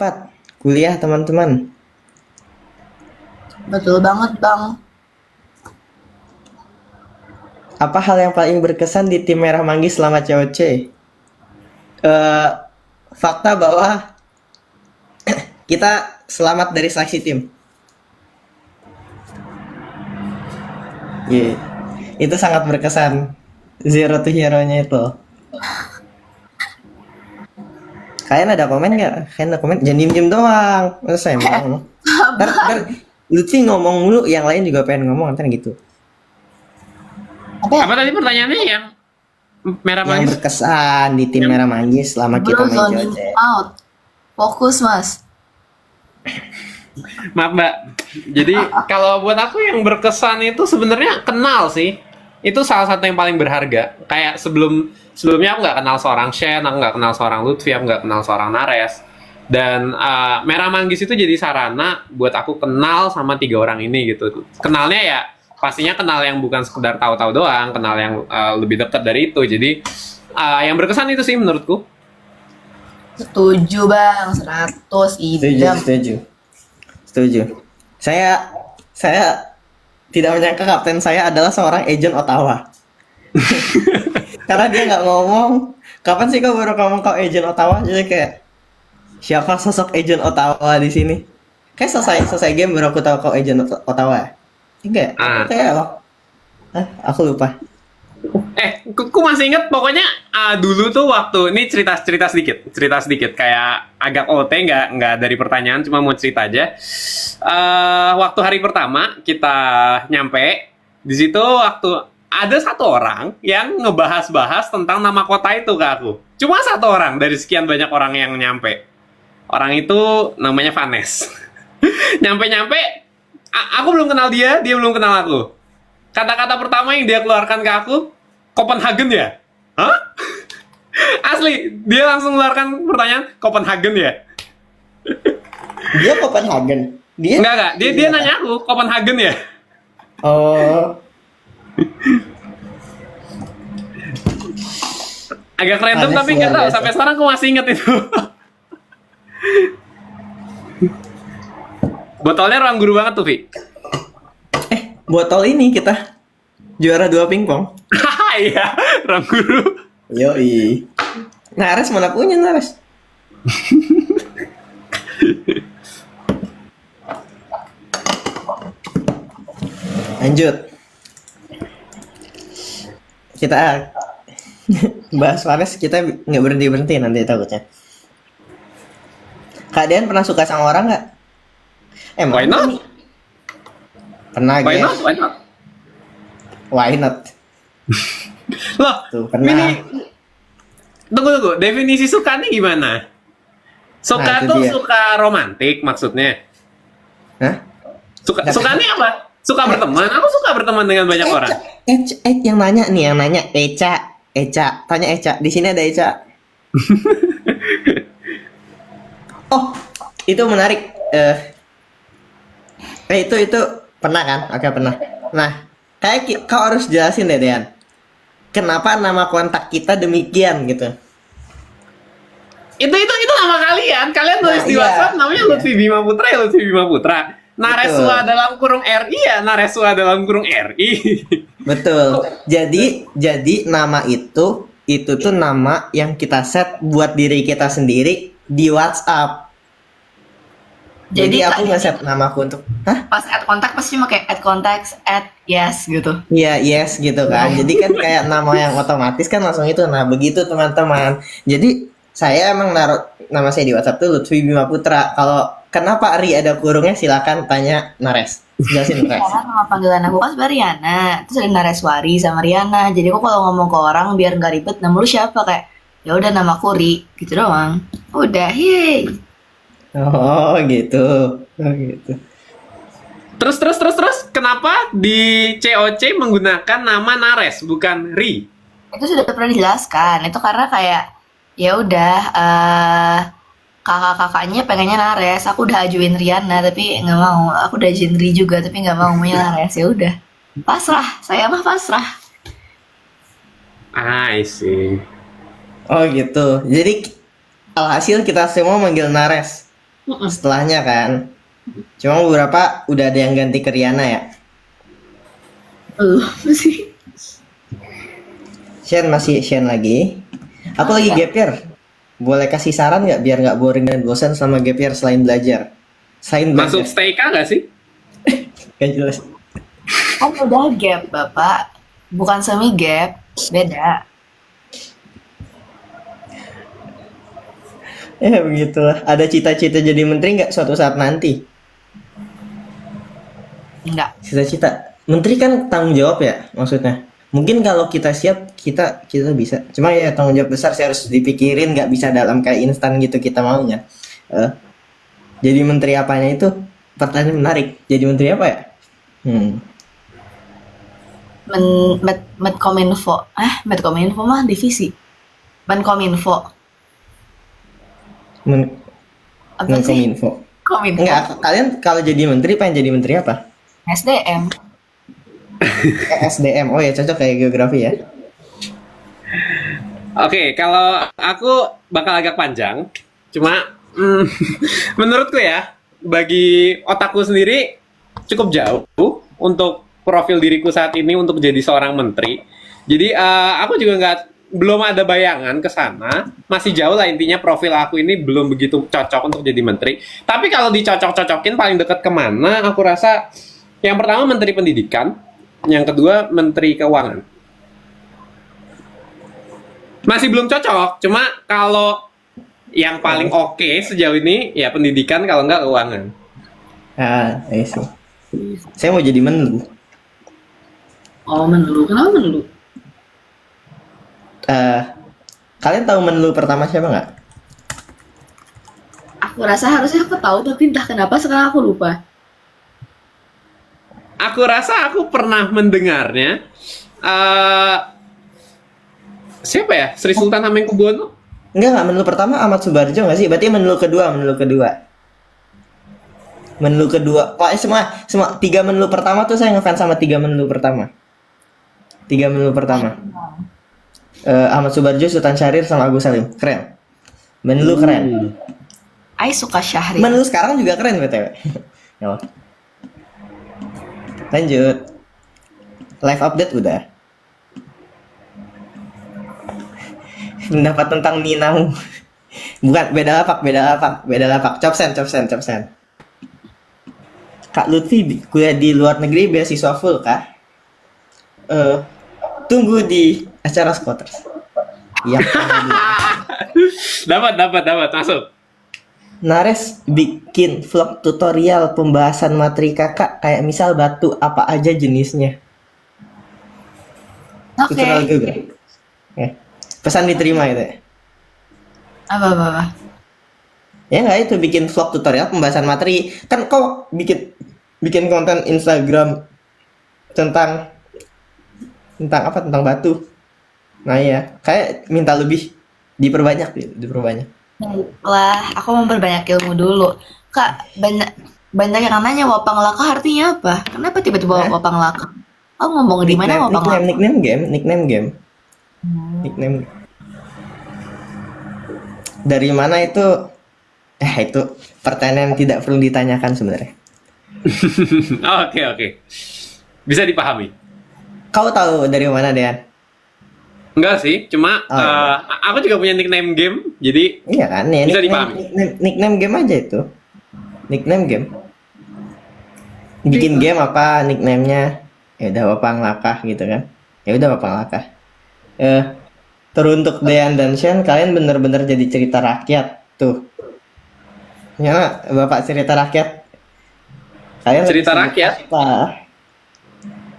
Cepat kuliah teman-teman. Betul banget, Bang. Apa hal yang paling berkesan di tim Merah Manggis selama COC? Eh, Fakta bahwa kita selamat dari seleksi tim. Iya, itu sangat berkesan. Zero to hero-nya itu. Kalian ada komen nggak? Kalian ada komen? Jangan diem-diem doang. Masa saya mau ngomong. Ntar Lutfi ngomong mulu, yang lain juga pengen ngomong, ntar gitu. Apa ya? Apa tadi pertanyaannya yang merah Yang manggis? berkesan di tim Merah Manggis selama kita Bro, main zoning COC. out. Fokus, Mas. Maaf Mbak. Jadi kalau buat aku yang berkesan itu sebenarnya kenal sih. Itu salah satu yang paling berharga. Kayak sebelumnya aku nggak kenal seorang Shen, aku nggak kenal seorang Lutfi, aku nggak kenal seorang Nares. Dan Merah Manggis itu jadi sarana buat aku kenal sama 3 orang ini gitu. Kenalnya ya pastinya kenal yang bukan sekedar tahu-tahu doang, kenal yang lebih dekat dari itu. Jadi yang berkesan itu sih menurutku. Setuju, Bang. 100 Setuju, idam. setuju. Saya tidak menyangka kapten saya adalah seorang agent Ottawa. Karena dia nggak ngomong. Kapan sih kau baru ngomong kau agent Ottawa? Jadi kayak siapa sosok agent Ottawa di sini? Kayak selesai game baru aku tahu kau agent Ottawa. Enggak, kayak loh. Aku lupa. Aku masih inget pokoknya dulu tuh waktu ini cerita sedikit kayak agak OT nggak dari pertanyaan cuma mau cerita aja. Waktu hari pertama kita nyampe di situ waktu ada satu orang yang ngebahas-bahas tentang nama kota itu ke aku. Cuma satu orang dari sekian banyak orang yang nyampe. Orang itu namanya Vanes. Nyampe-nyampe aku belum kenal dia belum kenal aku. Kata-kata pertama yang dia keluarkan ke aku, Copenhagen ya? Hah? Asli, dia langsung keluarkan pertanyaan, Copenhagen ya? Dia Copenhagen. Enggak. Dia nanya aku, Copenhagen ya? Oh, Agak random Aneh, tapi nggak luar tahu. biasa. Sampai sekarang aku masih inget itu. Botolnya ruang guru banget tuh, Vi. botol ini kita juara 2 pingpong. Haha, iya, ruang guru. Yoi. Nares mana punya Nares? Lanjut. Kita bahas Vanes, kita nggak berhenti nanti takutnya. Kak Dean pernah suka sama orang nggak? Why not? Nih. Pernah Why guys. not? Why not? Why not? Loh, Tuh, pernah. ini tunggu. Definisi suka nih gimana? Suka Nah, itu tuh dia. suka romantik maksudnya. Hah? Suka nih apa? Suka berteman. Aku suka berteman dengan banyak orang. Yang nanya Eca, tanya Eca. Di sini ada Eca. Oh, itu menarik. Itu pernah kan? Oke, pernah. Nah, kayak kau harus jelasin deh, Dean. Kenapa nama kontak kita demikian gitu? Itu nama kalian. Kalian tulis Nah, di iya. WhatsApp namanya Iya. Lutfi Bima Putra ya Lutfi Bima Putra. Nareswa Betul. dalam kurung RI ya Nareswa dalam kurung RI. Betul. Jadi nama itu tuh nama yang kita set buat diri kita sendiri di WhatsApp. Jadi aku nge-set namaku untuk, Pas add kontak pasti cuma kayak add contacts, add yes gitu. iya, yes gitu kan. Jadi kan kayak nama yang otomatis kan langsung itu. Nah, begitu teman-teman. Jadi saya emang naruh nama saya di WhatsApp tuh Lutfi Bima Putra. Kalau kenapa Ri ada kurungnya silakan tanya Nares. Jelasin Nares. Karena nama panggilan aku kan sebenarnya Riana. Terus ada Nareswari sama Riana. Jadi aku kalau ngomong ke orang biar nggak ribet, nama lu siapa kayak ya udah nama aku Ri gitu doang. Udah, yeay. Oh, gitu. Oh, gitu. Terus kenapa di COC menggunakan nama Nares bukan Ri? Itu sudah pernah dijelaskan. Itu karena kayak ya udah kakak-kakaknya pengennya Nares. Aku udah ajuin Riana tapi nggak mau. Aku udah ajuin Ri juga tapi nggak mau punya Nares. Ya udah. Pasrah, saya mah pasrah. I see. Oh, gitu. Jadi alhasil kita semua manggil Nares. setelahnya kan. Cuma beberapa udah ada yang ganti ke Rihanna ya. Sih. Shen lagi. Aku lagi gap year. Boleh kasih saran nggak biar nggak boring dan bosan sama gap year selain belajar? Selain Masuk belajar. STK nggak sih? Gak jelas. Kan udah gap, Bapak. Bukan semi gap, beda. Ya begitulah. Ada cita-cita jadi menteri nggak suatu saat nanti? Enggak. Cita-cita. Menteri kan tanggung jawab ya maksudnya. Mungkin kalau kita siap kita bisa. Cuma ya tanggung jawab besar sih harus dipikirin, nggak bisa dalam kayak instan gitu kita maunya. Jadi menteri apanya itu pertanyaan menarik. Jadi menteri apa ya? Medkominfo. Medkominfo mah divisi. Menkominfo. Apa sih? Menkominfo. Kominfo. Enggak, kalian kalau jadi menteri pengen jadi menteri apa? SDM. SDM. Oh ya cocok kayak geografi ya. Oke, kalau aku bakal agak panjang. Cuma menurutku ya, bagi otakku sendiri cukup jauh untuk profil diriku saat ini untuk jadi seorang menteri. Jadi aku juga belum ada bayangan ke sana. Masih jauh lah intinya profil aku ini belum begitu cocok untuk jadi menteri. Tapi kalau dicocok-cocokin paling dekat kemana, aku rasa yang pertama menteri pendidikan, yang kedua menteri keuangan. Masih belum cocok, cuma kalau yang paling oke sejauh ini ya pendidikan, kalau enggak keuangan. I see. Saya mau jadi menlu. Oh, menlu. Kenapa menlu? Kalian tahu menlu pertama siapa nggak? Aku rasa harusnya aku tahu, tapi entah kenapa sekarang aku lupa. Aku rasa aku pernah mendengarnya. Siapa ya? Sri Sultan Hamengkubuwono? Enggak, menlu pertama Ahmad Subarjo nggak sih? Berarti menlu kedua. Menlu kedua. Pokoknya semua 3 menlu pertama tuh saya ngefans sama 3 menlu pertama. 3 menlu pertama. Ahmad Subarjo, Sultan Syahrir, sama Agus Salim. Keren. Menlu keren. Ai suka Syahrir. Menlu sekarang juga keren BTW. Ya. Lanjut. Live update udah. Pendapat tentang Ninamu. Bukan, beda lapak. Copsen. Kak Lutfi kuliah di luar negeri beasiswa full kah? Tunggu di acara Squatters. Iya. Dapat masuk. Nares bikin vlog tutorial pembahasan materi kakak kayak misal batu apa aja jenisnya. Oke. Tutorial geografi. Pesan diterima itu ya. Apa? Ya nggak itu bikin vlog tutorial pembahasan materi. Kan kok bikin konten Instagram tentang apa? Tentang batu. Nah ya, kayak minta lebih diperbanyak. Lah, aku memperbanyak ilmu dulu. Kak, banyak yang nanya wapang laka artinya apa? Kenapa tiba-tiba wapang laka? Oh, ngomong di mana wapang laka? Nickname game. Nickname. Dari mana itu? Itu pertanyaan yang tidak perlu ditanyakan sebenarnya. Oke. Bisa dipahami. Kau tahu dari mana, Dean? Enggak sih, cuma iya. aku juga punya nickname game, jadi Iya kan? Ya, bisa dipahami. Nickname game aja itu. Nickname game. Bikin game apa nickname-nya? Ya udah Wapang Lakah gitu kan. Ya udah Wapang Lakah. Teruntuk Dean dan Shen, kalian bener-bener jadi cerita rakyat tuh. Ya, Bapak cerita rakyat. Kalian Cerita rakyat? Apa?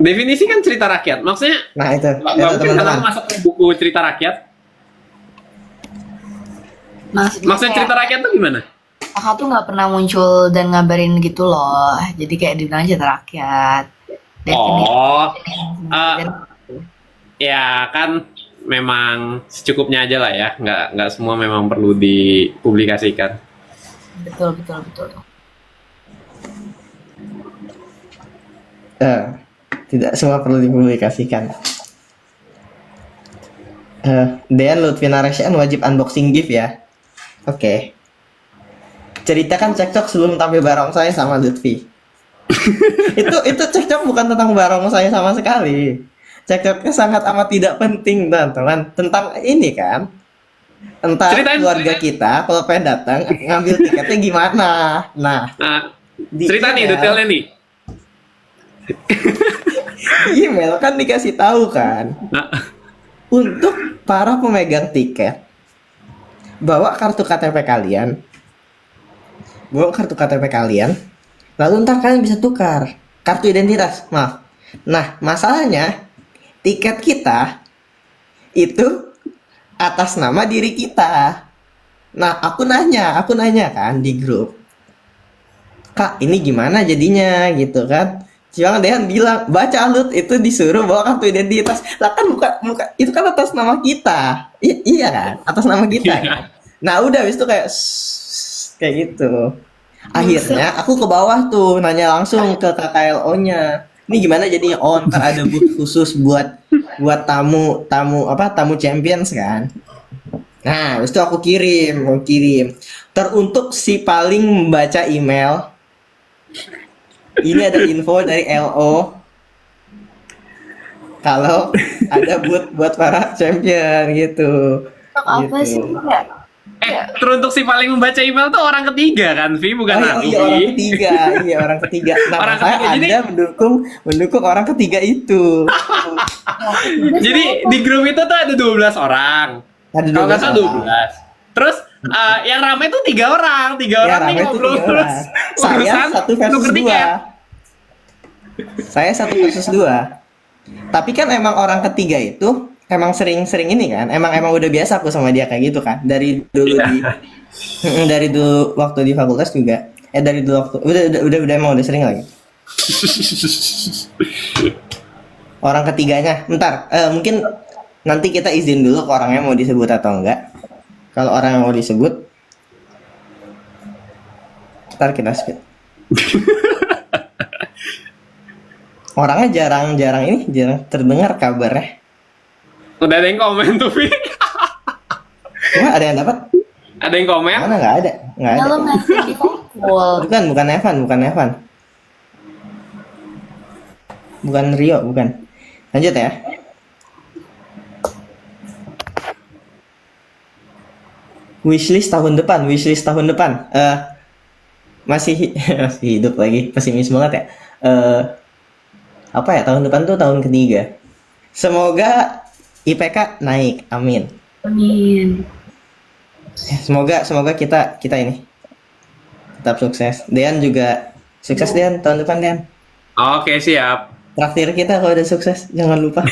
Definisi kan cerita rakyat, maksudnya Nah itu mungkin teman-teman. karena masuk ke buku cerita rakyat. Maksudnya cerita rakyat tuh gimana? Kakak tuh nggak pernah muncul dan ngabarin gitu loh. Jadi kayak dibilang cerita rakyat. Ya kan memang secukupnya aja lah ya, nggak semua memang perlu dipublikasikan. Betul. Tidak semua perlu dipublikasikan. Dean Lutfi Naresyan wajib unboxing gift ya. Oke. cerita kan cekcok sebelum tampil barongsai sama Lutfi. Itu cekcok bukan tentang barongsai sama sekali. Cekcoknya sangat amat tidak penting teman-teman, tentang ini kan. Entar keluarga kita kalau pengen datang ngambil tiketnya gimana. Nah, Nah, di cerita nih email- detailnya nih. di email kan dikasih tahu kan, Nah, untuk para pemegang tiket, bawa kartu KTP kalian, lalu ntar kalian bisa tukar kartu identitas, maaf. Nah, masalahnya tiket kita itu atas nama diri kita. Nah, aku nanya kan di grup, Kak, ini gimana jadinya gitu kan? Siang Dehan bilang, baca Lut itu disuruh bawa kartu identitas. Lah kan bukan itu kan atas nama kita. Iya kan? Atas nama kita. Kan? Nah, udah habis itu kayak gitu. Akhirnya aku ke bawah tuh nanya langsung ke KKLO-nya. Ini gimana jadinya? Oh, ntar ada booth khusus buat tamu Champions kan. Nah, habis itu aku kirim. Teruntuk si paling membaca email. Ini ada info dari LO kalau ada buat para champion gitu. Apa Gitu. sih? Enggak. teruntuk si paling membaca email tuh orang ketiga kan, Vi, bukan Oh, aku. iya Vi. orang ketiga. Nah, Orang saya ketiga, Anda mendukung orang ketiga itu. Jadi di grup itu tuh ada 12 orang. Ada Kalau nggak 12 salah orang. 12. Terus yang rame tuh 3 orang. 3 Ya, orang nih ramai itu ngobrol 3 terus. orang. Saya Urusan 1 versus nuker 2. tiket. Saya 1 versus 2. Tapi kan emang orang ketiga itu emang sering ini kan. Emang udah biasa aku sama dia kayak gitu kan. Dari dulu dari dulu waktu di fakultas juga. Dari dulu waktu udah emang udah sering lagi. Orang ketiganya, bentar, mungkin nanti kita izin dulu ke orangnya mau disebut atau enggak. Kalau orang yang mau disebut, ntar kita skip. Orangnya jarang terdengar kabarnya. Udah ada yang komen tuh, Vi. Cuma ada yang dapat? Ada yang komen? Mana nggak ada? Nggak ada. Kalau masih di Fakul. Bukan Evan. Bukan Rio, bukan. Lanjut ya. Wishlist tahun depan. Masih hidup lagi, pesimis banget ya. Apa ya, tahun depan tuh tahun ketiga. Semoga IPK naik, amin. Amin. Semoga kita ini tetap sukses. Dean juga sukses, Dean, tahun depan, Dean. Oke, siap. Traktir kita kalau udah sukses, jangan lupa.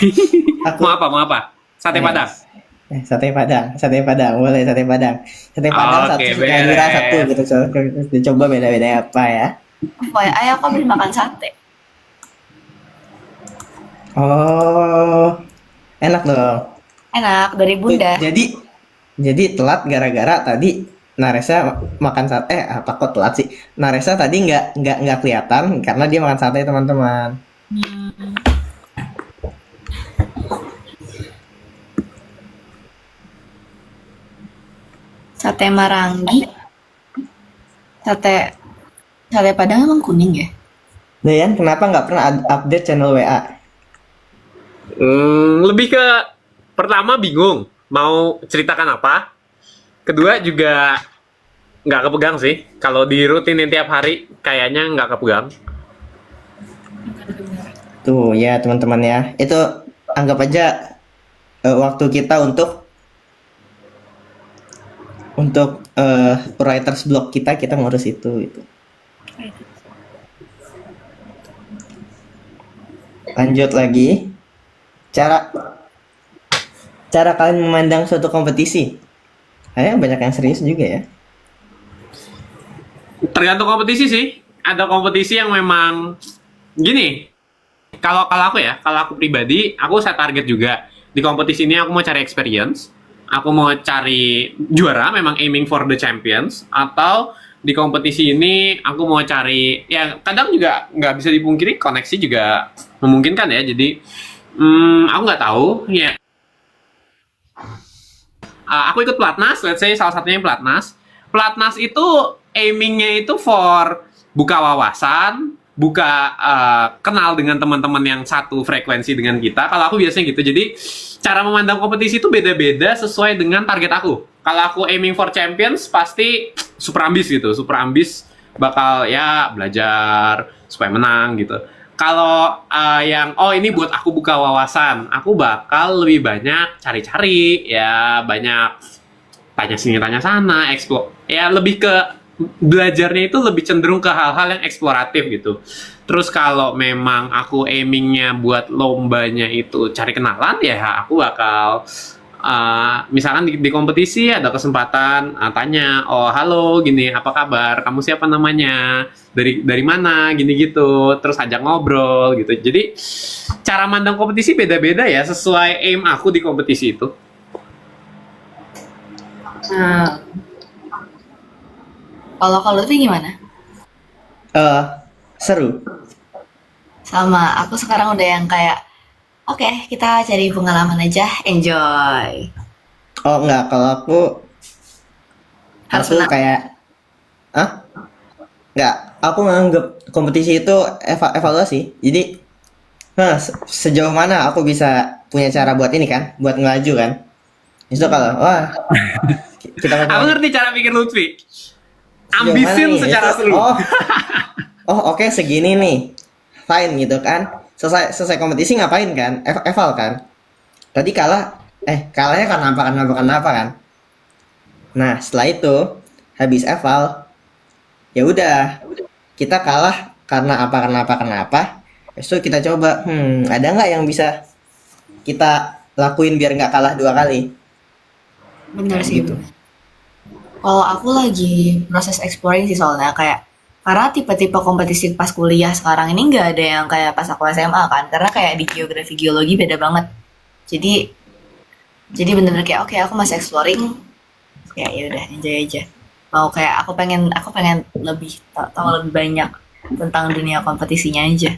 Aku Mau apa? Sate Padang. Sate Padang, boleh sate Padang. Sate Padang Oke, satu, suka nira beres. satu gitu. Coba beda-beda apa ya? Apa ya? Ayah aku habis makan sate. Oh, enak dong. Enak dari Bunda. Jadi telat gara-gara tadi Naresa makan sate. Apa kok telat sih? Naresa tadi nggak kelihatan karena dia makan sate, teman-teman. Sate Marangi. Sate Padang emang kuning ya? Dean, kenapa nggak pernah update channel WA? Lebih ke pertama bingung mau ceritakan apa. Kedua juga nggak kepegang sih. Kalau dirutinin tiap hari kayaknya nggak kepegang. Tuh ya teman-teman ya, itu anggap aja waktu kita untuk writers block kita ngurus itu. Lanjut lagi, cara kalian memandang suatu kompetisi. Kayaknya banyak yang serius juga ya. Tergantung kompetisi sih. Ada kompetisi yang memang gini. Kalau aku pribadi, aku set target juga. Di kompetisi ini aku mau cari experience, aku mau cari juara, memang aiming for the champions, atau di kompetisi ini aku mau cari, ya kadang juga nggak bisa dipungkiri koneksi juga memungkinkan ya. Jadi aku nggak tahu ya. Aku ikut pelatnas, let's say salah satunya pelatnas. Pelatnas itu aimingnya itu for buka wawasan, buka kenal dengan teman-teman yang satu frekuensi dengan kita. Kalau aku biasanya gitu. Jadi cara memandang kompetisi itu beda-beda sesuai dengan target aku. Kalau aku aiming for champions pasti super ambis gitu, super ambis bakal ya belajar supaya menang gitu. Kalau yang ini buat aku buka wawasan, aku bakal lebih banyak cari-cari ya, banyak tanya sini tanya sana, explore. Ya lebih ke belajarnya itu lebih cenderung ke hal-hal yang eksploratif gitu. Terus kalau memang aku aimingnya buat lombanya itu cari kenalan, ya aku bakal misalkan di kompetisi ada kesempatan tanya, oh halo gini, apa kabar, kamu siapa namanya, dari mana, gini gitu, terus ajak ngobrol gitu. Jadi cara mandang kompetisi beda-beda ya sesuai aim aku di kompetisi itu. Nah, kalau Lutfi gimana? Seru. Sama, aku sekarang udah yang kayak, oke, kita cari pengalaman aja, enjoy. Oh enggak, kalau Harus aku menang. kayak enggak, aku menganggap kompetisi itu evaluasi. Jadi sejauh mana aku bisa punya cara buat ini kan, buat ngelaju kan. Itu kalau kita Aku ngerti cara pikir Lutfi. sejauh mana Ambisin nih? secara Itu- seru. oke, segini nih, fine gitu kan. Selesai kompetisi ngapain kan? Eval kan. Tadi kalahnya kenapa kan. Nah setelah itu habis eval, ya udah, kita kalah karena kenapa. Terus itu kita coba, ada nggak yang bisa kita lakuin biar nggak kalah 2 kali. Bener sih. Gitu. Kalau aku lagi proses exploring sih soalnya kayak karena tipe-tipe kompetisi pas kuliah sekarang ini nggak ada yang kayak pas aku SMA kan, karena kayak di geografi geologi beda banget. Jadi bener-bener kayak oke, aku masih exploring, kayak ya udah enjoy aja. Mau kayak aku pengen lebih tahu lebih banyak tentang dunia kompetisinya aja.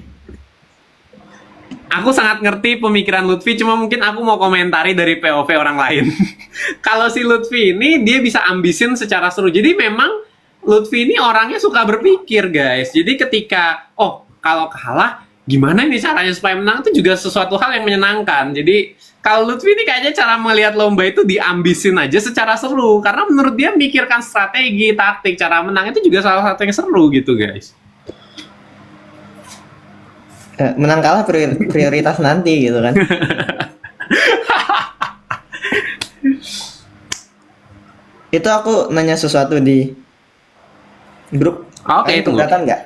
Aku sangat ngerti pemikiran Lutfi, cuma mungkin aku mau komentari dari POV orang lain. Kalau si Lutfi ini, dia bisa ambisin secara seru. Jadi memang Lutfi ini orangnya suka berpikir, guys. Jadi ketika, kalau kalah, gimana ini caranya supaya menang, itu juga sesuatu hal yang menyenangkan. Jadi kalau Lutfi ini kayaknya cara melihat lomba itu diambisin aja secara seru. Karena menurut dia mikirkan strategi, taktik, cara menang itu juga salah satu yang seru gitu, guys. Menang kalah prioritas nanti gitu kan. Itu aku nanya sesuatu di grup. Oke, Kalian tunggu. keberatan nggak?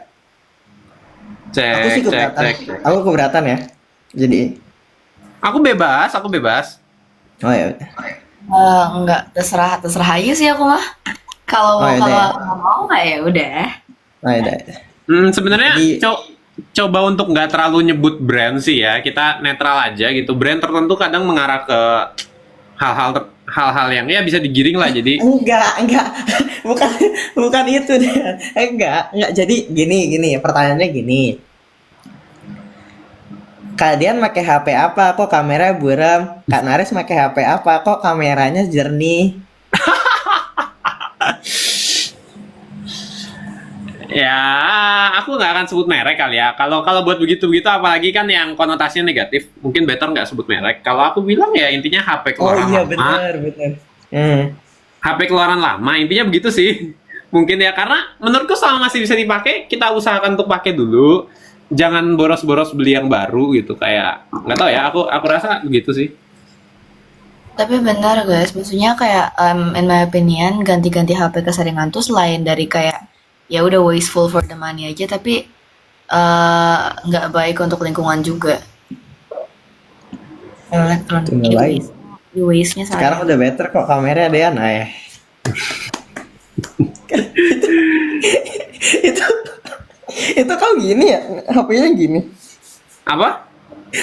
Aku sih Cek. keberatan. Aku keberatan ya. Jadi, Aku bebas. oh ya udah. Enggak, terserah aja sih aku mah. Kalau Oh, ya udah ya. nggak mau nggak ya udah. Oh ya udah. Sebenarnya Jadi- coba untuk nggak terlalu nyebut brand sih ya, kita netral aja gitu. Brand tertentu kadang mengarah ke hal-hal yang ya bisa digiring lah. Jadi Enggak. bukan itu deh. Enggak. Jadi gini, pertanyaannya gini. Kalian pakai HP apa? Kok kamera buram? Kak Nares pakai HP apa? Kok kameranya jernih? ya aku nggak akan sebut merek kali ya. Kalau buat begitu apalagi kan yang konotasinya negatif, mungkin better nggak sebut merek. Kalau aku bilang ya intinya HP Oh keluaran iya, lama. benar. HP keluaran lama, intinya begitu sih. Mungkin ya, karena menurutku selama masih bisa dipakai, kita usahakan untuk pakai dulu. Jangan boros-boros beli yang baru gitu, kayak nggak tahu ya, aku rasa begitu sih. Tapi benar guys, maksudnya kayak in my opinion ganti-ganti HP keseringan tuh selain dari kayak ya udah wasteful for the money aja, tapi nggak baik untuk lingkungan juga. Elektronik Itu nggak baik. waste-nya Sekarang sayang. udah better kok, kameranya ada ya. Nah ya. itu kau gini ya, HP-nya gini. Apa?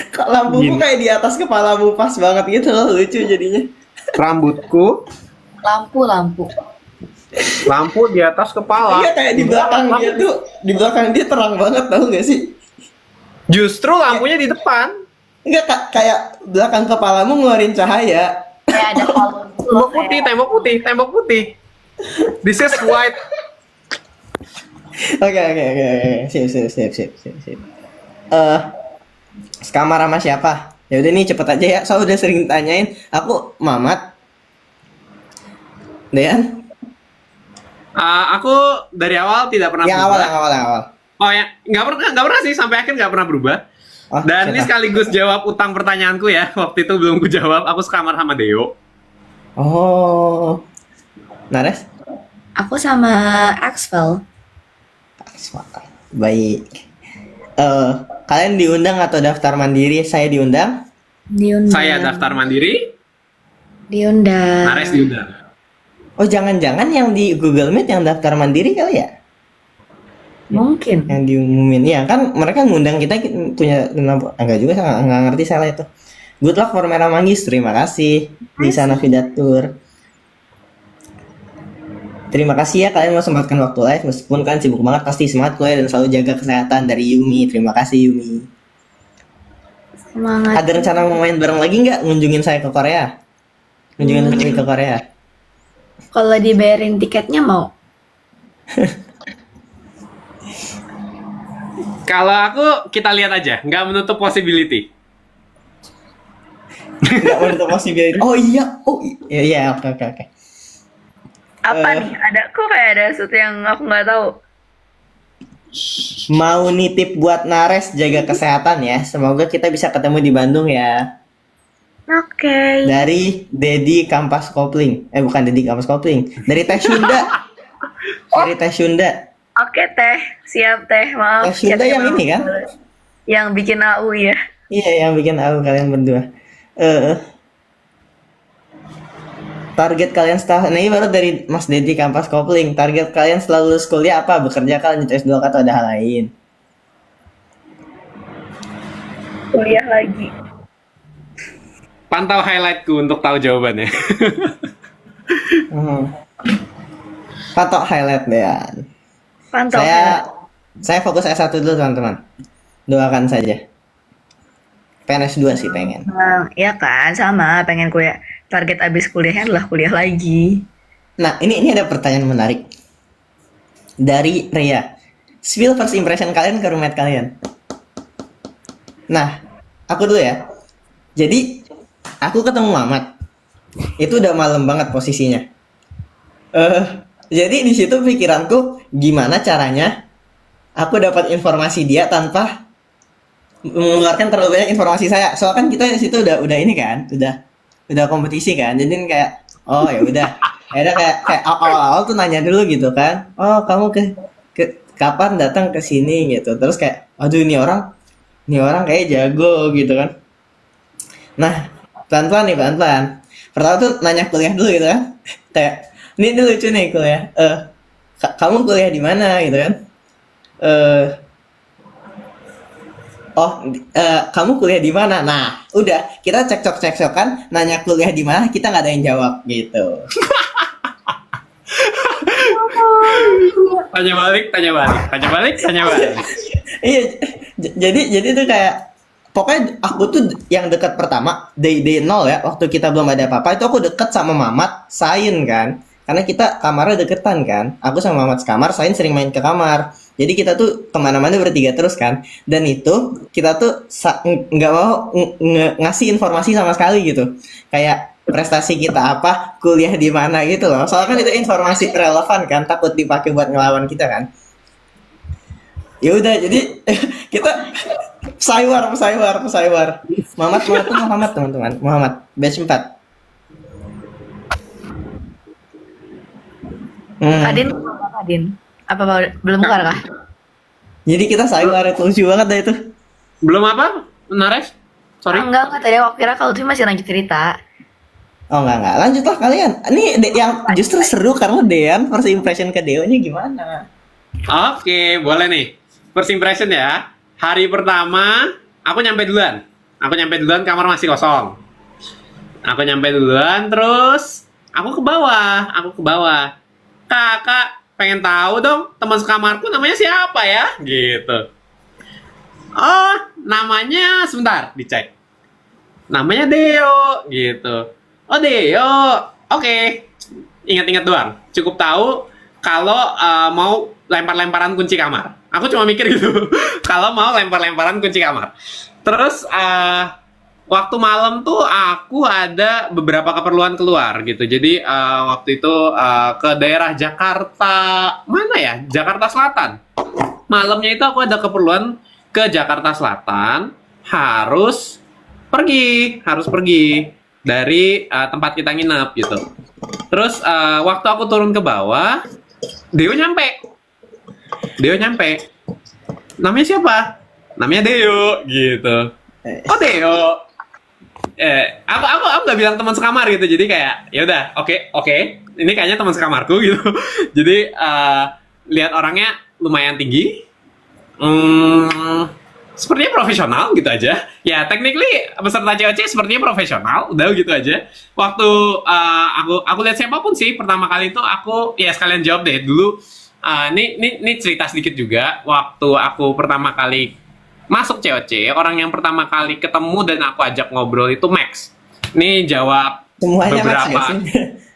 Kok lampuku Gini. kayak di atas kepalamu pas banget gitu loh, lucu jadinya. Rambutku, Lampu. lampu di atas kepala. Iya, kayak di belakang dia terang banget, tahu nggak sih? Justru lampunya di depan. Enggak, kayak belakang kepalamu ngeluarin cahaya. Kayak ada kolom gitu loh, Tembok putih. This is white. Oke, oke, oke, oke. Sip, sip, sip, sip, sip, sip. Sekamar sama siapa? Ya udah nih cepet aja ya. Soalnya udah sering tanyain. Aku Mamat, Dean. Aku dari awal tidak pernah Yang berubah. awal, yang awal, yang awal. Oh ya, nggak pernah sih sampai akhir nggak pernah berubah. Oh, Dan ini siapa? sekaligus jawab utang pertanyaanku ya. Waktu itu belum ku jawab. Aku sekamar sama Deo. Oh, Nares? Aku sama Axel. Baik. Kalian diundang atau daftar mandiri? Saya diundang. Diundang. Saya daftar mandiri, Diundang. Nares diundang. Oh, jangan-jangan yang di Google Meet yang daftar mandiri kali ya? Mungkin. Yang diumumin. Iya, kan mereka ngundang kita punya enggak juga, saya nggak ngerti salah itu. Good luck for Merah Manggis. Terima kasih. Di sana Vidatur. Terima kasih ya kalian mau sempatkan waktu live meskipun kalian sibuk banget, pasti semangat kuliah dan selalu jaga kesehatan dari Yumi. Terima kasih Yumi. Semangat. Ada rencana mau main bareng lagi nggak? Ngunjungin saya ke Korea? Ngunjungin Yumi ke Korea? Kalau dibayarin tiketnya mau? Kalau aku kita lihat aja, nggak menutup possibility. Nggak menutup possibility. Oh iya, iya, oke, oke, oke. Apa nih? Kok kayak ada sesuatu yang aku nggak tahu. Mau nitip buat Nares jaga kesehatan ya. Semoga kita bisa ketemu di Bandung ya. Oke. Dari Dedi Kampas Kopling. Bukan Dedi Kampas Kopling. Dari Teh Sunda. Dari Teh Sunda. Oke teh, siap teh. Maaf. Teh Sunda yang ini kan? Yang bikin AU ya. Iya, yang bikin aku kalian berdua. Target kalian setelah ini baru dari Mas Dedi Kampas Kopling. Target kalian setelah lulus kuliah apa? Bekerja kah, lanjut S2 kah, atau ada hal lain? Kuliah lagi. Pantau highlightku untuk tahu jawabannya. Patok highlight Dean. Pantau. Saya fokus S1 dulu teman-teman. Doakan saja. Pengen S2 sih pengen. Ya kan, sama pengen kuliah. Target abis kuliahnya adalah kuliah lagi. Nah, ini ada pertanyaan menarik. Dari Ria. Spill first impression kalian ke roommate kalian. Nah, aku dulu ya. Jadi, aku ketemu Mamat. Itu udah malam banget posisinya. Jadi di situ pikiranku gimana caranya aku dapat informasi dia tanpa mengeluarkan terlalu banyak informasi saya. Soalnya kan kita di situ udah ini kan, udah kompetisi kan. Jadi kayak oh ya udah. Akhirnya kayak awal-awal tuh nanya dulu gitu kan. Oh, kamu ke kapan datang ke sini gitu. Terus kayak aduh ini orang kayak jago gitu kan. Nah, pelan-pelan nih, pelan-pelan. Pertama tuh nanya kuliah dulu gitu kan. Kayak ini lucu nih kuliah. Kamu kuliah di mana gitu kan? Kamu kuliah di mana? Nah, udah kita cekcok-cekcokan, nanya kuliah di mana, kita nggak ada yang jawab gitu. Tanya balik. Iya, jadi tuh kayak pokoknya aku tuh yang dekat pertama day 0 ya, waktu kita belum ada apa-apa itu aku deket sama Mamat, Sain kan. Karena kita kamarnya deketan kan. Aku sama Mamat sekamar, Sain sering main ke kamar. Jadi kita tuh kemana-mana bertiga terus kan. Dan itu kita tuh nggak mau ngasih informasi sama sekali gitu. Kayak prestasi kita apa, kuliah di mana gitu loh. Soalnya kan itu informasi relevan kan, takut dipakai buat ngelawan kita kan. Ya udah, jadi kita pesawar. Muhammad teman-teman. Muhammad batch 4. Kadin, Kadin. Apa belum keluar kah? Jadi kita sayur itu lucu banget dah itu. Belum apa? Nares? Sorry. Enggak, tadi aku kira kalau tuh masih lanjut cerita. Oh enggak. Lanjutlah kalian. Ini yang justru seru karena Dean first impression ke Deo-nya gimana? Oke, boleh nih. First impression ya. Hari pertama, aku nyampe duluan. Kamar masih kosong. Aku nyampe duluan, terus aku ke bawah. Kakak, pengen tahu dong teman sekamarku namanya siapa ya? Gitu. Oh, namanya sebentar, dicek. Namanya Deo, gitu. Oh, Deo. Oke. Ingat-ingat doang. Cukup tahu kalau mau lempar-lemparan kunci kamar. Aku cuma mikir gitu. Kalau mau lempar-lemparan kunci kamar. Terus waktu malam tuh aku ada beberapa keperluan keluar gitu. Jadi waktu itu ke daerah Jakarta, mana ya? Jakarta Selatan. Malamnya itu aku ada keperluan ke Jakarta Selatan, harus pergi dari tempat kita nginep gitu. Terus waktu aku turun ke bawah, Deo nyampe. Namanya siapa? Namanya Deo gitu. Oh Deo. Aku nggak bilang teman sekamar gitu. Jadi kayak ya udah, oke. Ini kayaknya teman sekamarku gitu. Jadi lihat orangnya lumayan tinggi. Sepertinya profesional gitu aja. Ya, technically peserta COC sepertinya profesional, udah gitu aja. Waktu aku lihat siapapun sih pertama kali itu aku ya sekalian jawab deh dulu. Ini cerita sedikit juga. Waktu aku pertama kali masuk COC, orang yang pertama kali ketemu dan aku ajak ngobrol itu Max. Ini jawab Semuanya Max beberapa. nggak sih?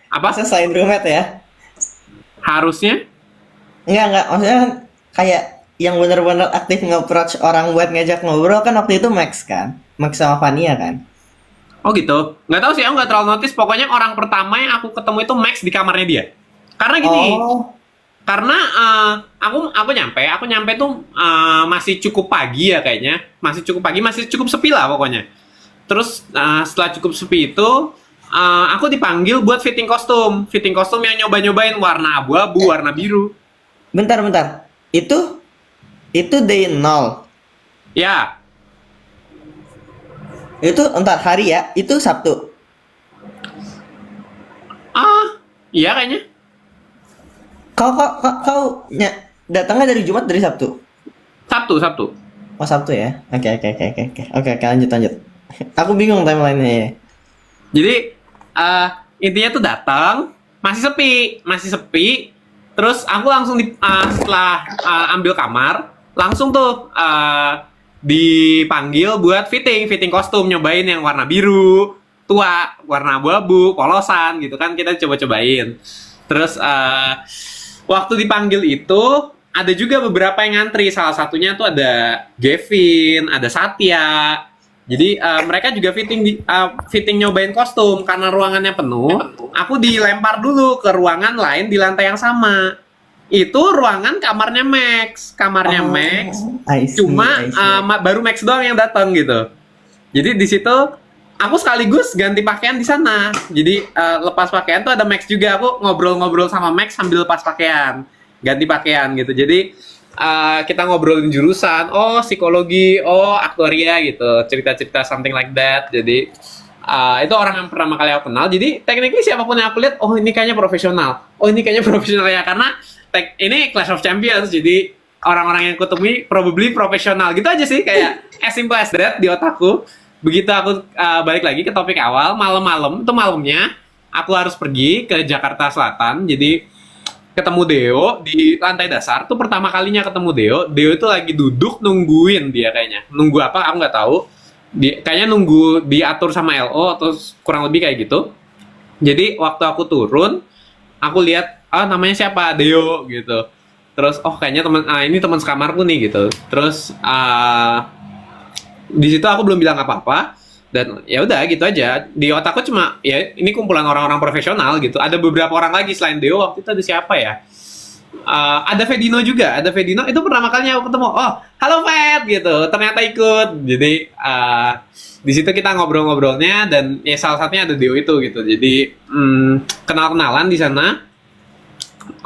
Apa? Masa selain roommate ya? Harusnya? Enggak. Maksudnya kan kayak yang benar-benar aktif nge-approach orang buat ngajak ngobrol kan waktu itu Max kan? Max sama Vania kan? Oh gitu. Nggak tahu sih, aku nggak terlalu notice. Pokoknya orang pertama yang aku ketemu itu Max di kamarnya dia. Karena gini, karena aku nyampe tuh masih cukup pagi ya kayaknya. Masih cukup sepi lah pokoknya. Terus setelah cukup sepi itu, aku dipanggil buat fitting kostum. Fitting kostum yang nyoba-nyobain warna abu-abu, warna biru. Bentar. Itu day 0. Ya, Itu entar hari ya, itu Sabtu. iya kayaknya. Kau datangnya dari Jumat dari Sabtu. Sabtu. Oh Sabtu ya. Oke, lanjut. Aku bingung timeline-nya ya. Jadi intinya tuh datang masih sepi. Terus aku langsung setelah ambil kamar, langsung tuh dipanggil buat fitting kostum, nyobain yang warna biru, tua, warna abu-abu, polosan gitu kan, kita coba-cobain. Terus waktu dipanggil itu ada juga beberapa yang ngantri, salah satunya tuh ada Gavin, ada Satya. Jadi mereka juga fitting nyobain kostum. Karena ruangannya penuh, aku dilempar dulu ke ruangan lain di lantai yang sama. Itu ruangan kamarnya Max. I see. Baru Max doang yang datang gitu. Jadi di situ aku sekaligus ganti pakaian di sana. Jadi lepas pakaian tuh ada Max juga. Aku ngobrol-ngobrol sama Max sambil lepas pakaian, ganti pakaian gitu. Jadi kita ngobrolin jurusan, psikologi, aktuaria gitu, cerita-cerita something like that. Jadi itu orang yang pertama kali aku kenal. Jadi technically siapapun yang aku lihat, ini kayaknya profesional. Ya, karena ini Clash of Champions. Jadi orang-orang yang aku temui probably profesional gitu aja sih, kayak as simple as that di otakku. Begitu aku balik lagi ke topik awal, malamnya aku harus pergi ke Jakarta Selatan. Jadi ketemu Deo di lantai dasar tuh, pertama kalinya ketemu Deo itu lagi duduk nungguin dia kayaknya. Nunggu apa aku nggak tahu. Kayaknya nunggu diatur sama LO atau kurang lebih kayak gitu. Jadi waktu aku turun, aku lihat namanya siapa, Deo gitu. Terus kayaknya ini teman sekamarku nih gitu. Terus di situ aku belum bilang apa-apa. Dan ya udah gitu aja, di otakku cuma ya ini kumpulan orang-orang profesional gitu. Ada beberapa orang lagi selain Deo, waktu itu ada siapa ya, ada Vedino juga. Itu pertama kalinya aku ketemu. Halo Ved gitu, ternyata ikut. Jadi di situ kita ngobrol-ngobrolnya, dan ya salah satunya ada Deo itu gitu. Jadi kenal-kenalan di sana.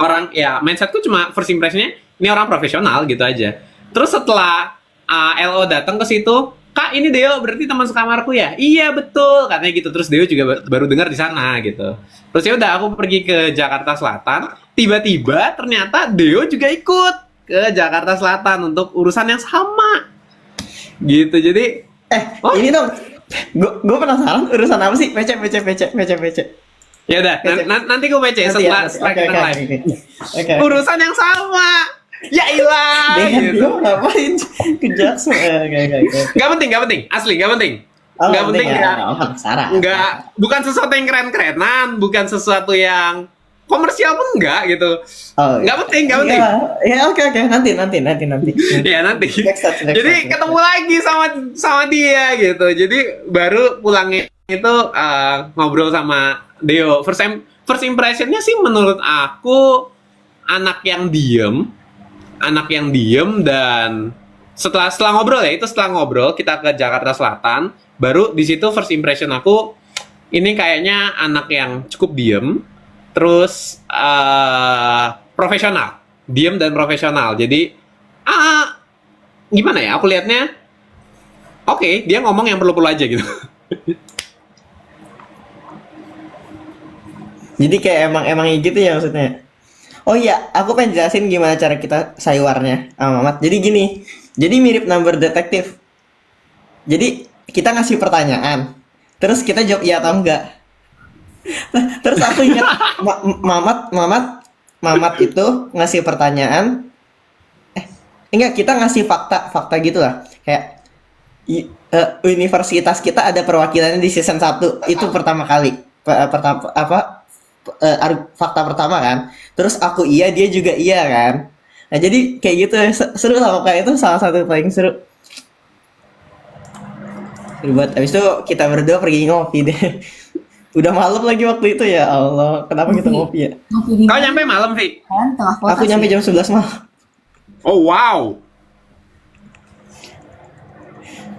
Orang ya, mindsetku cuma first impressionnya ini orang profesional gitu aja. Terus setelah LO datang ke situ, Kak, ini Deo berarti teman sekamarku ya? Iya betul, katanya gitu. Terus Deo juga baru dengar di sana gitu. Terus ya udah, aku pergi ke Jakarta Selatan. Tiba-tiba ternyata Deo juga ikut ke Jakarta Selatan untuk urusan yang sama. Gitu. Jadi ini dong. Gue penasaran urusan apa sih? PC. Ya udah, nanti gue PC setelah kita live. Oke. Urusan yang sama. Ya ilah. Dia ngapain ke Jackson? Gak penting, asli gak penting. Gak penting ya. Bukan sesuatu yang keren-kerenan, bukan sesuatu yang komersial pun enggak gitu. Oh, Nggak penting, nggak penting. Ya, oke, nanti. Ya nanti. Next touch. Jadi ketemu lagi sama dia gitu. Jadi baru pulangnya itu ngobrol sama Deo. First impressionnya sih menurut aku anak yang diem dan setelah ngobrol ya, itu setelah ngobrol kita ke Jakarta Selatan, baru di situ first impression aku ini kayaknya anak yang cukup diem, terus profesional, diem dan profesional. Jadi gimana ya? Aku lihatnya, oke, dia ngomong yang perlu-perlu aja gitu. Jadi kayak emang gitu ya maksudnya. Oh iya, aku pengen jelasin gimana cara kita sayuarnya sama Mamat. Jadi gini, jadi mirip number detektif. Jadi kita ngasih pertanyaan, terus kita jawab iya atau enggak. Terus aku ingat Mamat itu ngasih pertanyaan. Enggak, kita ngasih fakta gitu lah. Kayak universitas kita ada perwakilannya di season 1. Itu pertama kali. Fakta pertama kan. Terus aku iya, dia juga iya kan. Nah, jadi kayak gitu seru lah, kayak itu salah satu paling seru. Seru banget. Habis itu kita berdua pergi ngopi deh. Udah malam lagi waktu itu, ya Allah. Kenapa kita ngopi ya? Ngopi di Kau mana? nyampe malam, Vi? Kan tengah kota Aku nyampe sih. jam 11 malam. Oh wow.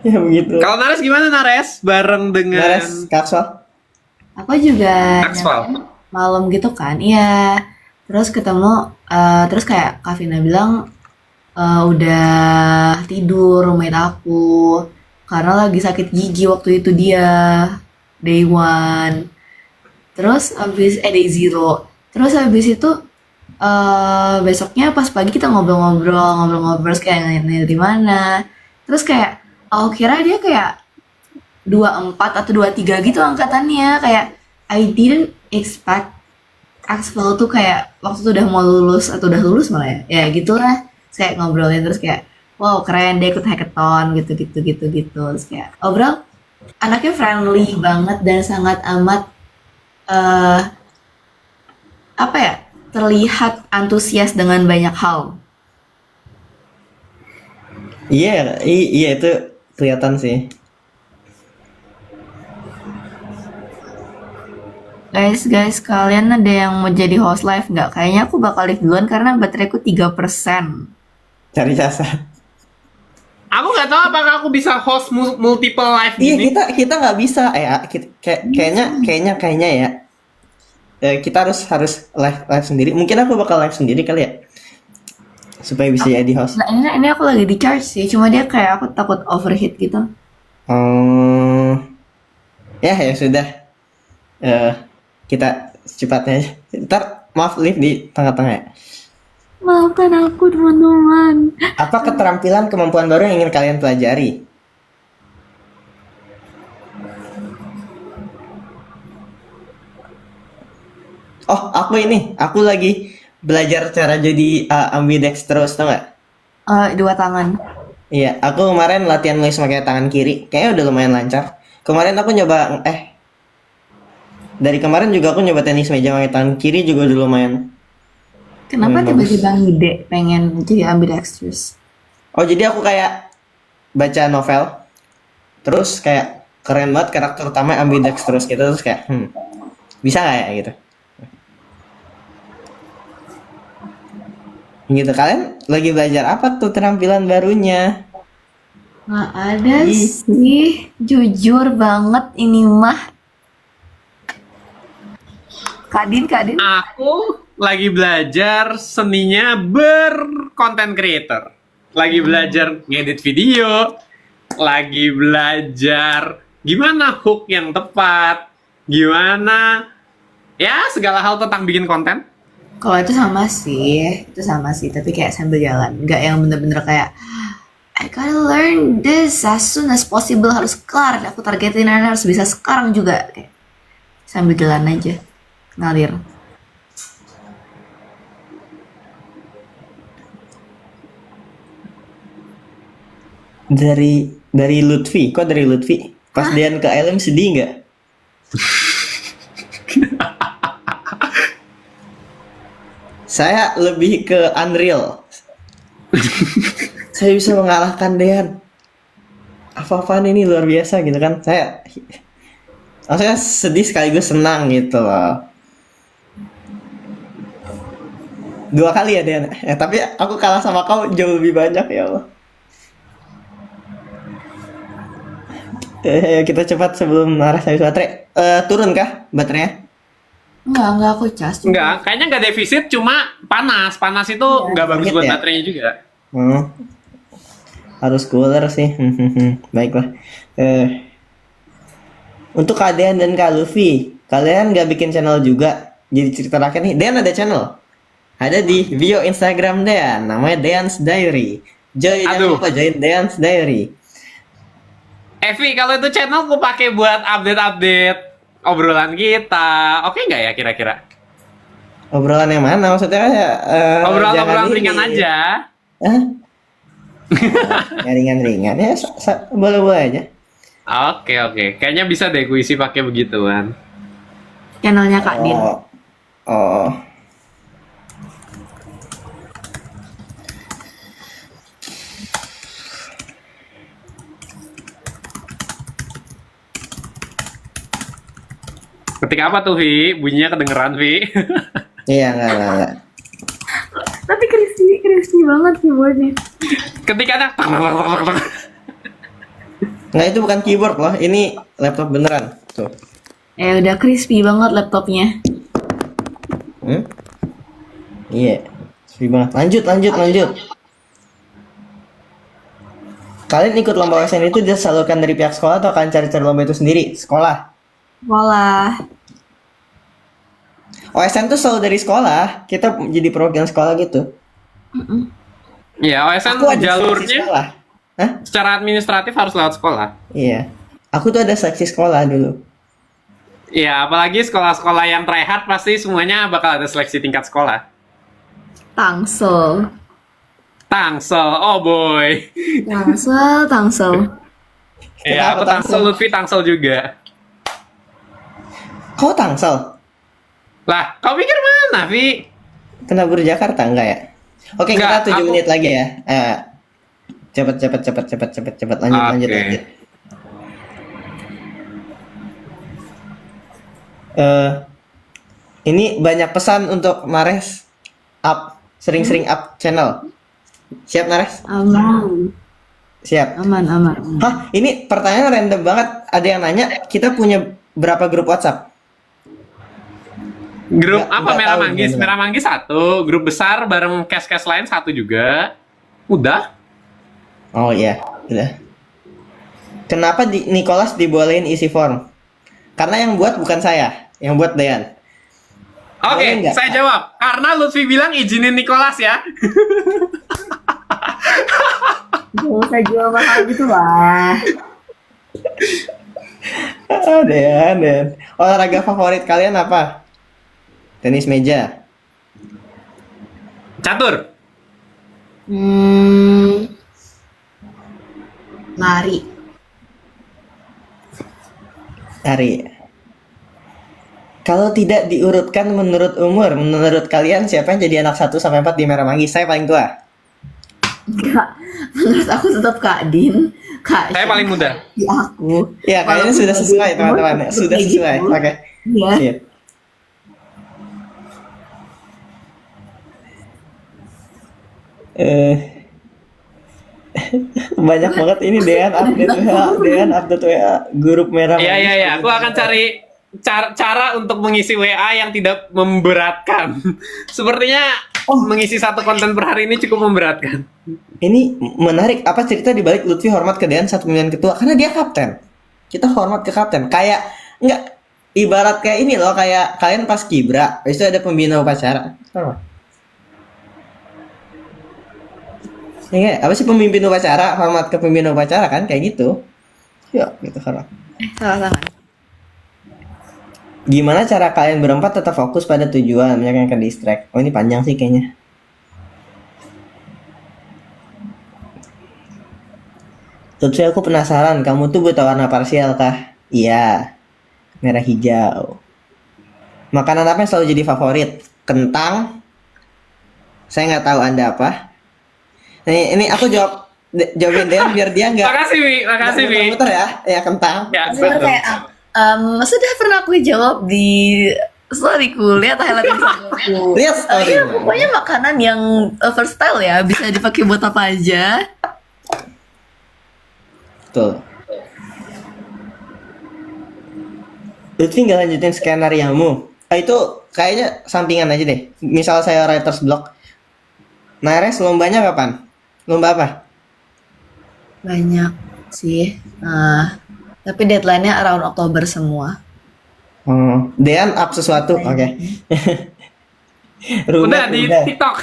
Ya begitu. Kalau Nares gimana Nares? Bareng dengan Nares, Kakswal. Aku juga Axval. nyampe malam gitu kan, iya. Terus ketemu, terus kayak Kak Vina bilang udah tidur roommate aku karena lagi sakit gigi waktu itu dia day one. Terus day zero. Terus habis itu besoknya pas pagi kita ngobrol-ngobrol terus kayak nanya dari mana. Terus kayak aku kira dia kayak 24 atau 23 gitu angkatannya. Kayak I didn't expect Axel tuh kayak waktu itu udah mau lulus atau udah lulus malah ya. Ya gitulah. Terus kayak ngobrolin terus kayak wow keren dia ikut hackathon gitu. Terus kayak ngobrol anaknya friendly banget dan sangat amat apa ya, terlihat antusias dengan banyak hal. Iya, iya itu kelihatan sih. Guys, kalian ada yang mau jadi host live nggak? Kayaknya aku bakal live duluan karena bateraiku 3%. Cari jasa. Aku nggak tahu apakah aku bisa host multiple live Iya, gini. kita nggak bisa kayaknya ya. Kita harus live sendiri. Mungkin aku bakal live sendiri kali ya. Supaya bisa jadi host. Nah ini aku lagi di charge sih, cuma dia kayak aku takut overheat gitu. Ya sudah. Kita secepatnya aja. Ntar maaf live di tengah-tengah ya. Maafkan aku teman-teman. Apa keterampilan kemampuan baru yang ingin kalian pelajari? Oh, aku lagi belajar cara jadi ambidextrous, tau nggak? 2 tangan. Iya, aku kemarin latihan nulis pakai tangan kiri, kayaknya udah lumayan lancar. Kemarin aku nyoba, dari kemarin juga aku nyoba tenis meja pakai tangan kiri juga udah lumayan. Kenapa Bagus. tiba-tiba ngide pengen jadi ambidextrous? Oh, jadi aku kayak baca novel, terus kayak keren banget karakter utama ambidextrous gitu, terus kayak, bisa nggak ya gitu? Gitu, kalian lagi belajar apa tuh terampilan barunya? Nggak ada Ih. sih, jujur banget ini mah. Kadin. Aku lagi belajar seninya berkonten creator. Lagi belajar ngedit video, lagi belajar gimana hook yang tepat, gimana ya segala hal tentang bikin konten. Kalau itu sama sih, tapi kayak sambil jalan, nggak yang bener-bener kayak I gotta learn this as soon as possible, harus kelar, aku targetin harus bisa sekarang juga, kayak sambil jalan aja, ngalir. Dari Lutfi, kok dari Lutfi? Pas Dian ke LM sedih nggak? Saya lebih ke Unreal. Saya bisa mengalahkan Dean. Apa-apaan ini luar biasa gitu kan. Maksudnya sedih sekaligus senang gitu loh. 2 kali ya Dean. Tapi aku kalah sama kau jauh lebih banyak ya Allah. Kita cepat sebelum Naras habis baterai. Turun kah baterainya? Enggak aku cas. Enggak, kayaknya nggak defisit, cuma panas. Panas itu nggak bagus Dikit buat ya? baterainya juga. Harus cooler sih. Baiklah. Untuk Kak Dean dan Kak Luffy, kalian nggak bikin channel juga? Jadi cerita rakyat nih. Dean ada channel. Ada di bio Instagram Dean. Namanya Dean's Diary. Jangan Aduh. lupa join Dean's Diary. Evi, kalau itu channel aku pakai buat update-update obrolan kita. Oke nggak ya kira-kira? Obrolan yang mana? Maksudnya kayak Obrolan-obrolan jangan ringan ini. aja. Hah? Ya, ringan-ringan ya boleh-boleh aja. Oke. Kayaknya bisa deh gue isi pakai begituan. Channelnya Kak Din. Oh. Ketik apa tuh, Vi? Bunyinya kedengeran, Vi. Iya, enggak. Tapi crispy banget keyboardnya. Ketikanya Nggak, itu bukan keyboard loh. Ini laptop beneran. Tuh. Udah crispy banget laptopnya. Iya. Sepi banget. Lanjut. Kalian ikut lomba OSN itu disalurkan dari pihak sekolah atau akan cari-cari lomba itu sendiri? Sekolah. Walah. OSN tuh selalu dari sekolah. Kita jadi perwakilan sekolah gitu. Ya, OSN Aku ada seleksi jalurnya sekolah. Hah? secara administratif harus lewat sekolah. Iya. Aku tuh ada seleksi sekolah dulu. Ya, apalagi sekolah-sekolah yang tryhard pasti semuanya bakal ada seleksi tingkat sekolah. Tangsel. Tangsel, oh boy. Tangsel. Ya, aku Kenapa Tangsel, Lutfi Tangsel juga. Kau Tangsel? Lah, kau pikir mana, Vi? Kenapa di Jakarta enggak ya? Oke, Enggak, kita 7 aku- menit lagi ya. Cepet. Lanjut. Oke. Ini banyak pesan untuk Nares sering-sering up channel. Siap Nares? Aman. Siap. Aman. Hah, ini pertanyaan random banget. Ada yang nanya, kita punya berapa grup WhatsApp? Grup Nggak apa Merah tahu Manggis? gimana. Merah Manggis 1, grup besar bareng cast-cast lain 1 juga. Udah. Oh iya, udah. Kenapa Nicholas dibolehin isi form? Karena yang buat bukan saya, yang buat Dean. Oke, Boleh nggak? saya jawab. Karena Lutfi bilang izinin Nicholas ya. Gak usah jual mahal gitu lah. Dean. Olahraga favorit kalian apa? Tenis meja. Catur. Lari. Hari. Kalau tidak diurutkan menurut umur, menurut kalian siapa yang jadi anak 1 sampai 4 di Merah Manggis? Saya paling tua. Enggak. Menurut aku tetap Kak Din. Kak Saya paling muda. Di aku. Ya, kayaknya Walaupun sudah sesuai umur teman-teman. tetap Sudah kayak sesuai. gitu. Oke. Iya. Sip. Eh, banyak banget ini Dean update WA grup Merah Iya, Manggis. iya, iya. Aku akan cari cara untuk mengisi WA yang tidak memberatkan. Sepertinya mengisi satu konten per hari ini cukup memberatkan. Ini menarik, apa cerita di balik Lutfi hormat ke Dean saat pemilihan ketua? Karena dia kapten. Kita hormat ke kapten. Kayak enggak ibarat kayak ini loh, kayak kalian pas kibra, habis itu ada pembina upacara. Sama. Iya, apa sih pemimpin upacara, hormat ke pembina upacara kan kayak gitu. Ya, gitu hormat. Salah tangan. Gimana cara kalian berempat tetap fokus pada tujuan, banyak yang ke distract. Oh, ini panjang sih kayaknya. Terus aku penasaran, kamu tuh buta warna parsial kah? Iya, merah hijau. Makanan apa yang selalu jadi favorit? Kentang, Saya nggak tahu Anda apa. Ini aku jawabin Dean biar dia nggak Makasih, Mi. Makasih, Mi. muter ya. Ya kentang. Ya, Maksudnya betul. kayak sudah pernah aku jawab di storyku, lihat highlight Instagramku. Lihat story. Iya, pokoknya makanan yang versatile ya, bisa dipakai buat apa aja. Betul. Lutfi nggak lanjutin skenariomu. Itu kayaknya sampingan aja deh. Misal saya writer's block. Nares lombanya kapan? Lomba apa? Banyak sih. Tapi deadline-nya around Oktober semua. Dean up sesuatu, oke. Udah di TikTok.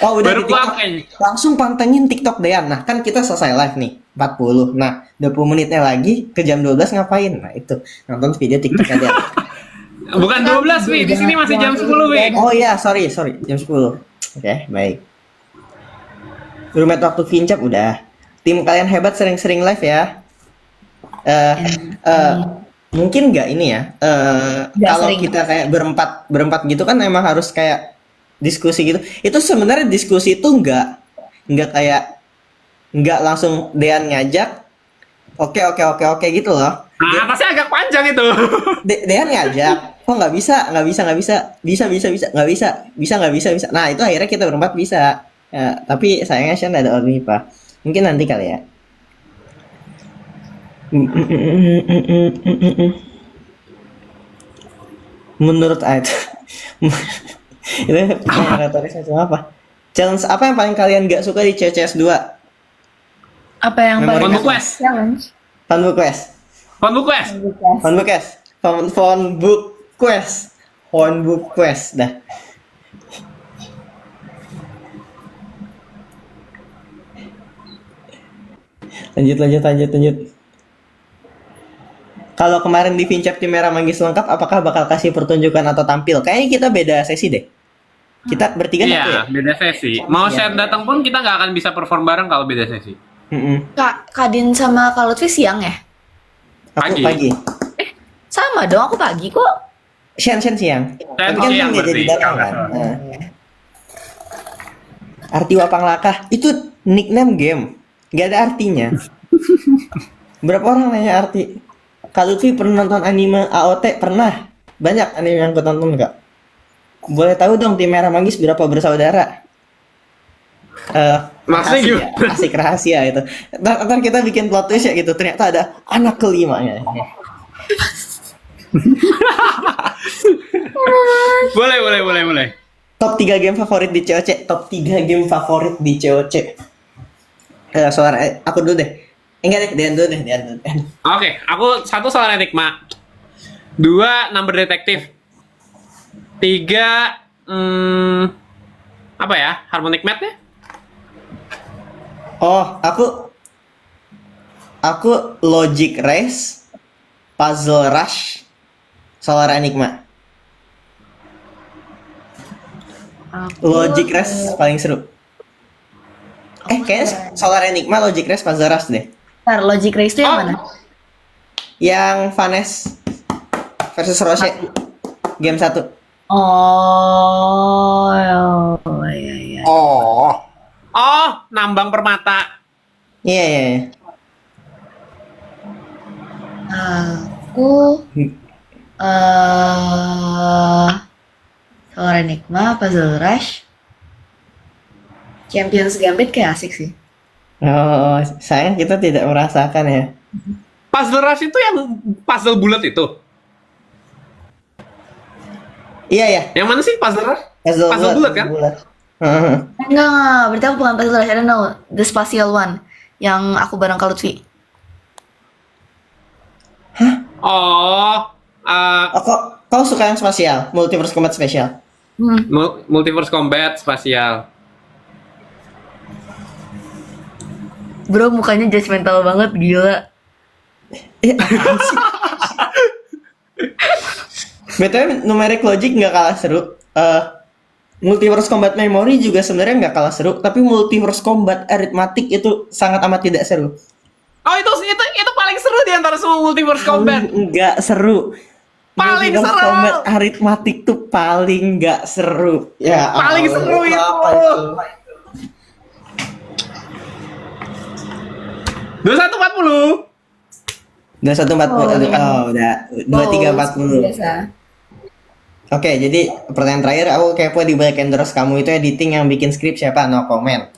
Oh, udah Baru di TikTok. keluar kayaknya. Langsung pantengin TikTok Dean. Nah, kan kita selesai live nih, 40. Nah, 20 menitnya lagi ke jam 12 ngapain? Nah, itu nonton video TikTok Dean. Bukan 12, Mi. Di sini masih jam 10, Mi. Oh iya, sorry, jam 10. Oke, baik. Roommate waktu Vincap udah. Tim kalian hebat, sering-sering live ya. Mungkin nggak ini ya. Nggak Kalau sering. kita kayak berempat gitu kan emang harus kayak diskusi gitu. Itu sebenarnya diskusi itu nggak kayak nggak langsung Dean ngajak. Oke gitu loh. Nah, atasnya agak panjang itu. Dean ngajak. Oh nggak bisa. Nggak bisa. Nah itu akhirnya kita berempat bisa. Ya, tapi sayangnya Sean ada Ornipa. Mungkin nanti kali ya. Menurut Ait itu retoris macam apa? Challenge apa yang paling kalian gak suka di CCS 2? Apa yang Memori paling Phonebook Quest. challenge? Phonebook Quest. Phonebook Quest. Phonebook Quest dah. Lanjut. Kalau kemarin di Vincap tim Merah Manggis lengkap, apakah bakal kasih pertunjukan atau tampil? Kayaknya kita beda sesi deh. Kita bertiga satu ya? Iya, beda sesi. Mau Seth datang pun kita nggak akan bisa perform bareng kalau beda sesi. Kak Kadin sama Kak Lutfi siang ya? Aku Pagi. pagi. Sama dong, aku pagi kok. Shen siang. Tapi kan siang nggak jadi berarti. datang kan. Arti Wapang Lakah itu nickname game, nggak ada artinya. Berapa orang nanya arti? Kak Lutfi pernah nonton anime AOT? Pernah. Banyak anime yang aku tonton nggak? Boleh tahu dong tim Merah Manggis berapa bersaudara? Maksudnya rahasia, asik rahasia itu. Ntar kita bikin plot twist ya gitu. Ternyata ada anak kelimanya. Boleh. Top 3 game favorit di COC. Suara aku dulu deh. Enggak deh, Dean dulu deh. Oke, aku 1 soal Enigma. 2 number detektif. 3 apa ya? Harmonic Math ya? Oh, aku Logic Race, Puzzle Rush, Solar Enigma. Logic Race paling seru. Kayaknya Solar Enigma, Logic Race, Puzzle Rush deh. Ntar Logic Race itu yang mana? Yang Vanes versus Roche. Game 1. Oh, iya. Oh, nambang permata. Iya. Aku Solar Enigma, Puzzle Rush, Champions Gambit kayak asik sih. Oh, sayang kita tidak merasakan ya. Puzzle Rush itu yang puzzle bulat itu. Iya. Yang mana sih puzzle Rush? Puzzle bulat kan? Enggak, berarti aku bukan Puzzle Rush, I don't know, The Spatial One, yang aku bareng Kak Lutfi. Oh, Kau suka yang spasial, Multiverse Combat Special? Multiverse Combat spasial. Bro, mukanya judgmental banget, gila. Apaan sih? BTW numeric logic nggak kalah seru. Multiverse Combat Memory juga sebenarnya nggak kalah seru, tapi Multiverse Combat Arithmetic itu sangat amat tidak seru. Oh, itu paling seru di antara semua Multiverse Combat. Nggak seru. Paling Musical seru. combat aritmatik tuh paling nggak seru. Ya Paling Allah, seru itu. apa itu? 2140. 2140. Oh, udah 2340. Biasa. Oke, jadi pertanyaan terakhir, aku kepo di Black Endorse kamu itu editing yang bikin skrip siapa? No comment.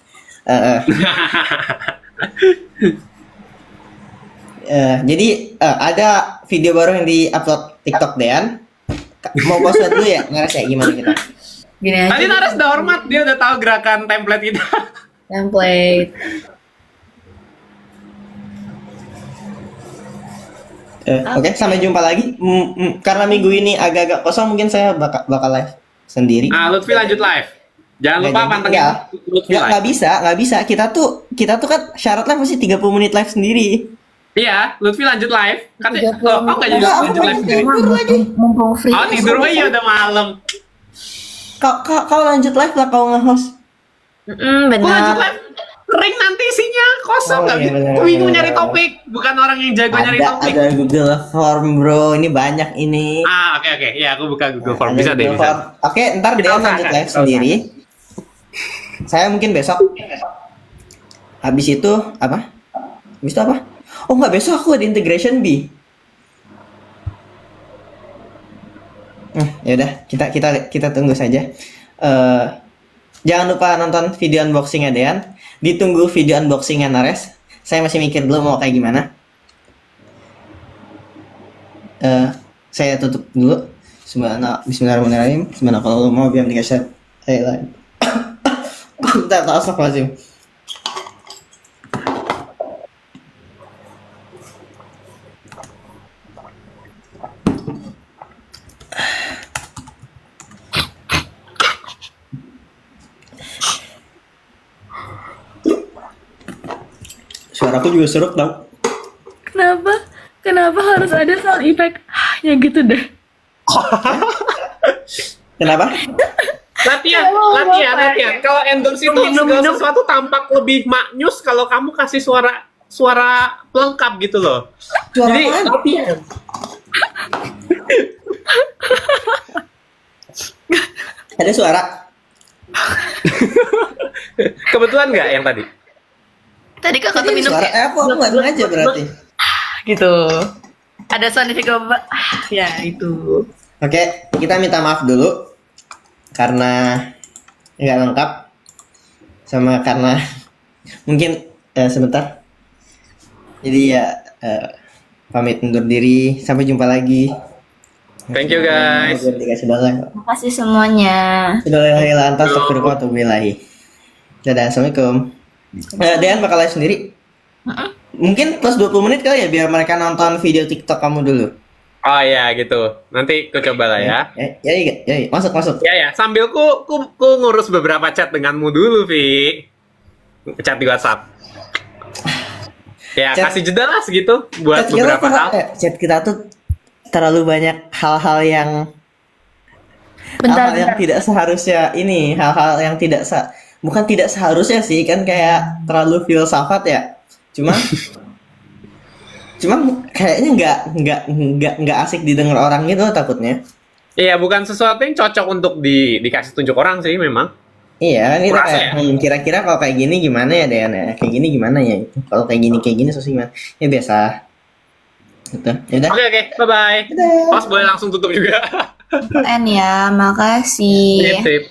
Jadi ada video baru yang di-upload TikTok Dean. Mau post dulu ya, ngeres ya gimana kita? Gini aja. Tadi Naras udah hormat, dia udah tahu gerakan template kita. Template. Oke, sampai jumpa lagi. Karena minggu ini agak-agak kosong, mungkin saya bakal live sendiri. Ah, Lutfi lanjut live. Jangan lupa pantengin Lutfi Nggak live. bisa, nggak bisa. Kita tuh kan syaratnya mesti 30 menit live sendiri. Iya, Lutfi lanjut live. Kan 30 kok nggak jadi Enggak, aku lanjut live pengen sendiri? tidur lagi. Mumpung free. Oh, tidur mah iya udah malam. Kau lanjut live lah, kau nge-host. Kok lanjut Benar. live? Kering nanti isinya, kosong Oh, nggak iya, bisa. benar, Aku bingung benar, nyari benar. topik, bukan orang yang jago nyari topik. Ada Google Form, bro. Ini banyak ini. Ah, oke. Ya, aku buka Google Form. Ada Bisa deh, Google bisa. Form. Oke, ntar Kita dia usahakan, lanjut live kita sendiri. Saya mungkin besok. Habis itu apa? Habis itu apa? Oh nggak, besok aku ada integration B. Ya udah, kita tunggu saja. Jangan lupa nonton video unboxing-nya Dean. Ditunggu video unboxing-nya Nares. Saya masih mikir dulu mau kayak gimana. Saya tutup dulu. Bismillahirrahmanirrahim. Subhanallah mau biar dikasih saya lain. Bentar, astagfirullahaladzim. Suaraku juga seruk tau. Kenapa harus ada sound effect? Ya gitu deh. Kenapa? Latihan. Kalau endorse itu segala sesuatu tampak lebih maknyus kalau kamu kasih suara pelengkap gitu loh. Suara Jadi apaan? latihan. Ada suara. Kebetulan nggak yang tadi? Tadi kakak tuh Tadi minum suara. kayak Aku nggak sengaja berarti. gitu. Ada sound effect apa? Ya itu. Oke, kita minta maaf dulu karena nggak lengkap, sama karena mungkin sebentar. Jadi ya pamit undur diri. Sampai jumpa lagi. Thank you guys. Dikasih dosa. Makasih semuanya. Sudah lantas astagfirullahaladzim. Dadah, assalamualaikum. Dean bakal live sendiri. Mungkin plus 20 menit kali ya biar mereka nonton video TikTok kamu dulu. Oh ya gitu. Nanti aku coba lah ya. Ya, masuk. Ya. Sambil ku ngurus beberapa chat denganmu dulu, Vi. Chat di WhatsApp. Ya, Chat- kasih jeda lah segitu buat beberapa hal. Chat kita tuh terlalu banyak hal-hal yang Bentar, hal-hal yang tidak seharusnya ini, hal-hal yang bukan tidak seharusnya sih, kan kayak terlalu filsafat ya. Cuma kayaknya nggak asik didengar orang gitu takutnya. Iya, bukan sesuatu yang cocok untuk dikasih tunjuk orang sih memang. Iya, kan kita Kurasa kayak ya? kira-kira kalau kayak gini gimana ya Dean ya? Kayak gini gimana ya? Kalau kayak gini sosok gimana? Ya biasa. Gitu. Ya udah. Oke, bye-bye. Dadah. Mas boleh langsung tutup juga. N ya, makasih. Sip.